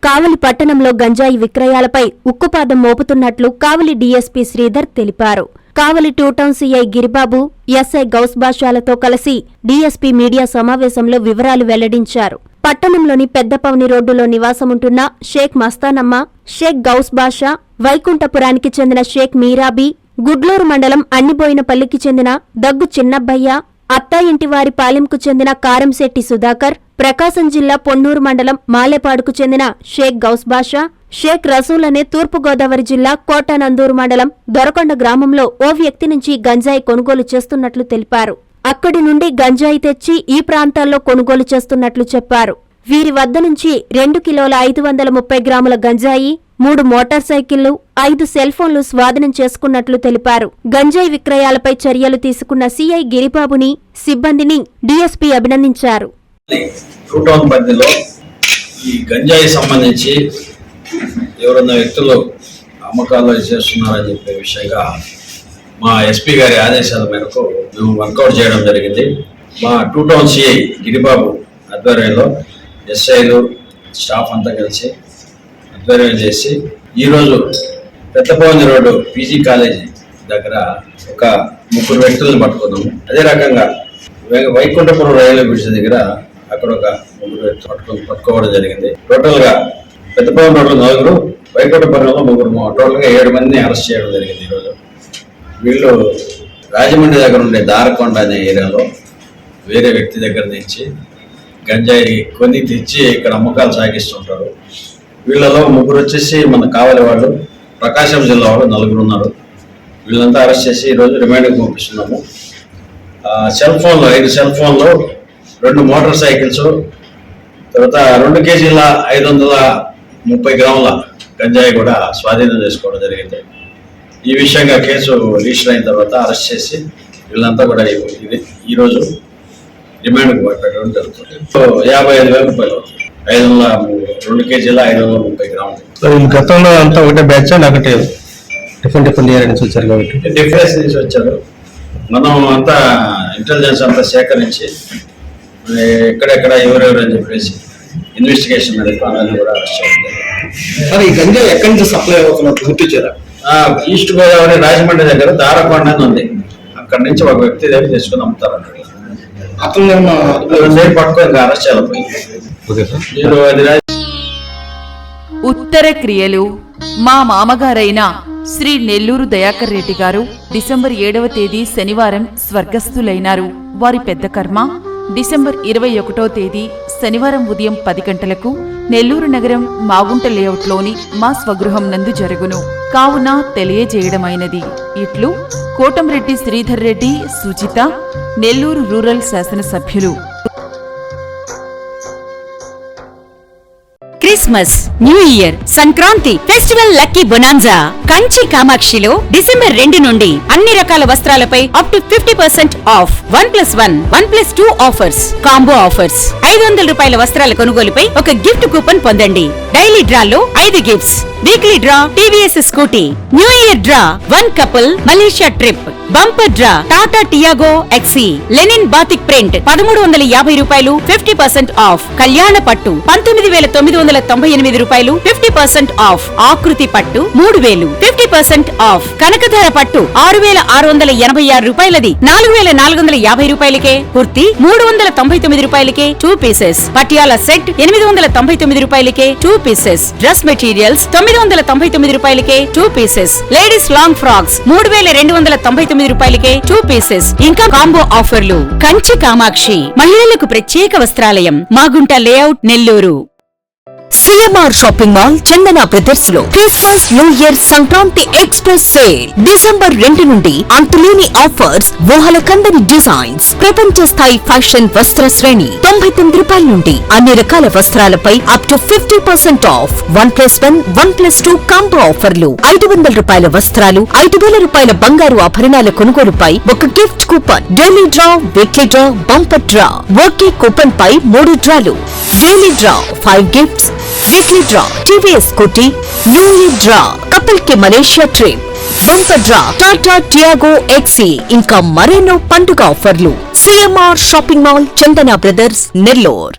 కావలి పట్టణంలో గంజాయి విక్రయాలపై ఉక్కుపాదం మోపుతున్నట్లు కావలి డీఎస్పీ శ్రీధర్ తెలిపారు. Kavali 2 town CI Giribabu, SI Gouse బాషాలతో కలిసి డీఎస్పీ మీడియా సమావేశంలో వివరాలు వెల్లడించారు. పట్టణంలోని పెద్దపవని రోడ్డులో నివాసముంటున్న షేక్ మస్తానమ్మ, షేక్ గౌస్ బాషా, వైకుంఠపురానికి చెందిన షేక్ మీరాబీ, గుడ్లూరు మండలం అన్నిబోయినపల్లికి చెందిన దగ్గు చిన్నబ్బయ్య, అత్తా ఇంటివారి పాలెంకు చెందిన కారంశెట్టి సుధాకర్, ప్రకాశం జిల్లా పొన్నూరు మండలం మాలేపాడుకు చెందిన షేక్ గౌస్ బాషా, షేక్ రసూల్ అనే తూర్పుగోదావరి జిల్లా కోటానందూరు మండలం దొరకొండ గ్రామంలో ఓ వ్యక్తి నుంచి గంజాయి కొనుగోలు చేస్తున్నట్లు తెలిపారు. అక్కడి నుండి గంజాయి తెచ్చి ఈ ప్రాంతాల్లో కొనుగోలు చేస్తున్నట్లు చెప్పారు. వీరి వద్ద నుంచి 2 కిలోల 530 గ్రాముల గంజాయి, 3 మోటార్ సైకిళ్లు, 5 సెల్ ఫోన్లు స్వాధీనం చేసుకున్నట్లు తెలిపారు. గంజాయి విక్రయాలపై చర్యలు తీసుకున్న సీఐ గిరిబాబుని, సిబ్బందిని డీఎస్పీ అభినందించారు. 2 టౌన్ పరిధిలో ఈ గంజాయి సంబంధించి ఎవరన్నా వ్యక్తులు అమ్మకాలు చేస్తున్నారని చెప్పే విషయంగా మా ఎస్పీ గారి ఆదేశాల మేరకు మేము వర్కౌట్ చేయడం జరిగింది. మా 2 టౌన్ సిఐ గిరిబాబు ఆధ్వర్యంలో ఎస్ఐలు స్టాఫ్ అంతా కలిసి ఆధ్వర్యం చేసి ఈరోజు పెద్దపవని రోడ్డు పీజీ కాలేజీ దగ్గర ఒక 3 వ్యక్తులను పట్టుకున్నాము. అదే రకంగా వైకుంఠపురం రైల్వే బ్రిడ్జ్ దగ్గర అక్కడ ఒక 3 వ్యక్తులు పట్టుకోవడం జరిగింది. టోటల్గా పెద్దపవని రోడ్లు 4, వైకుంఠపురంలో 3, టోటల్గా 7 మందిని అరెస్ట్ చేయడం జరిగింది. ఈరోజు వీళ్ళు రాజమండ్రి దగ్గర ఉండే దారకొండ అనే ఏరియాలో వేరే వ్యక్తి దగ్గర నుంచి గంజాయి కొని తెచ్చి ఇక్కడ అమ్మకాలు సాగిస్తుంటారు. వీళ్ళలో 3 వచ్చేసి మన కావలి వాళ్ళు, ప్రకాశం జిల్లా వాళ్ళు 4 ఉన్నారు. వీళ్ళంతా అరెస్ట్ చేసి ఈరోజు రిమాండ్కి పంపిస్తున్నాము. సెల్ ఫోన్లు 5 సెల్ ఫోన్లు, 2 మోటార్ సైకిల్స్, తర్వాత 2 కేజీల 530 గ్రాముల గంజాయి కూడా స్వాధీనం చేసుకోవడం జరిగింది. ఈ విషయంగా కేసు రిజిస్టర్ అయిన తర్వాత అరెస్ట్ చేసి వీళ్ళంతా కూడా ఈరోజు రిమాండ్కి పెట్టడం జరుగుతుంది. 55,000 రూపాయలు, 2 కేజీల 530 గ్రాములు. గతంలో అంతా ఒకటే బ్యాచ్, ఒకటి డిఫరెంట్ ఇయర్ నుంచి వచ్చారు కాబట్టి డిఫరెన్స్ నుంచి వచ్చారు. మనం అంతా ఇంటెలిజెన్స్ అంతా సేకరించి ఎక్కడెక్కడ ఎవరెవరు అని చెప్పేసి ఇన్వెస్టిగేషన్ మీద వాళ్ళని కూడా అరెస్ట్ చేయాలి. ఈ గంజాయి ఎక్కడి నుంచి సప్లై అవుతున్నట్టు గుర్తించారా? ఈస్ట్ గోదావరి రాజమండ్రి దగ్గర దారకొండ అని ఉంది. అక్కడి నుంచి ఒక వ్యక్తి దగ్గర తీసుకుని అమ్ముతారు. అతను పట్టుకొని అరెస్ట్ చేయాలి. ఉత్తర క్రియలు. మా మామగారైన శ్రీ నెల్లూరు దయాకర్ రెడ్డి గారు డిసెంబర్ 7వ తేదీ శనివారం స్వర్గస్థులైనారు. వారి పెద్ద కర్మ డిసెంబర్ 21వ తేదీ శనివారం ఉదయం 10 గంటలకు నెల్లూరు నగరం మాగుంట లేఅవుట్లోని మా స్వగృహం నందు జరుగును. కావున తెలియజేయడమైనది ఇట్లు కోటంరెడ్డి శ్రీధర్ రెడ్డి, సుజిత, నెల్లూరు రూరల్ శాసనసభ్యులు. Christmas, new year, Sankranti festival lucky bonanza Kanchi కామాక్షిలో డిసెంబర్ 2 నుండి అన్ని రకాల వస్త్రాలపై up to 50% off. 1+1, 1+2 offers, combo offers. 500 రూపాయల వస్త్రాల కొనుగోలుపై ఒక గిఫ్ట్ కూపన్ పొందండి. డైలీ డ్రాలో 5 gifts, weekly draw TVS Scooty, new year draw 1 couple Malaysia trip, bumper draw Tata Tiago XE, linen batik print 1350 రూపాయలు 50% ఆఫ్. కళ్యాణ పట్టు 19,998 రూపాయలు 50% ఆఫ్. ఆకృతి పట్టు 3,000 50% ఆఫ్. కనకధార పట్టు 6,686 రూపాయలది 4,450 రూపాయలకే. కుర్తి 399 రూపాయలకే 2 పీసెస్. పటియాల సెట్ 899 రూపాయలకే 2 పీసెస్. డ్రెస్ మెటీరియల్స్ 999 రూపాయలకే 2 పీసెస్. లేడీస్ లాంగ్ ఫ్రాక్స్ 3,299 రూపాయలకే 2 పీసెస్. ఇంకా కాంబో ఆఫర్లు. కంచి కామాక్షి మహిళలకు ప్రత్యేక వస్త్రాలయం, Magunta layout, Nellore. CMR shopping mall, Chandana brothers లో Christmas, new year, Sankranti express sale December 2 నుండి అంతులేని ఆఫర్స్. ఊహల కందని డిజైన్స్, ప్రపంచ స్థాయి ఫ్యాషన్ వస్త్ర శ్రేణి 99 రూపాయల నుండి అన్ని రకాల వస్త్రాలపై అప్ టు 50% ఆఫ్. 1+1, 1+2 కాంబో ఆఫర్లు. 500 రూపాయల వస్త్రాలు, 5,000 రూపాయల బంగారు ఆభరణాల కొనుగోలుపై ఒక gift coupon. Daily draw, weekly draw, bumper draw. ఒకే కూపన్ పై 3 డ్రాలు. Daily draw 5 gifts, weekly draw TVS Scooty, new year draw couple కి Malaysia trip, bumper draw Tata Tiago XE, ఇంకా మరెన్నో పండుగ ఆఫర్లు. CMR shopping mall, Chandana brothers, Nellore.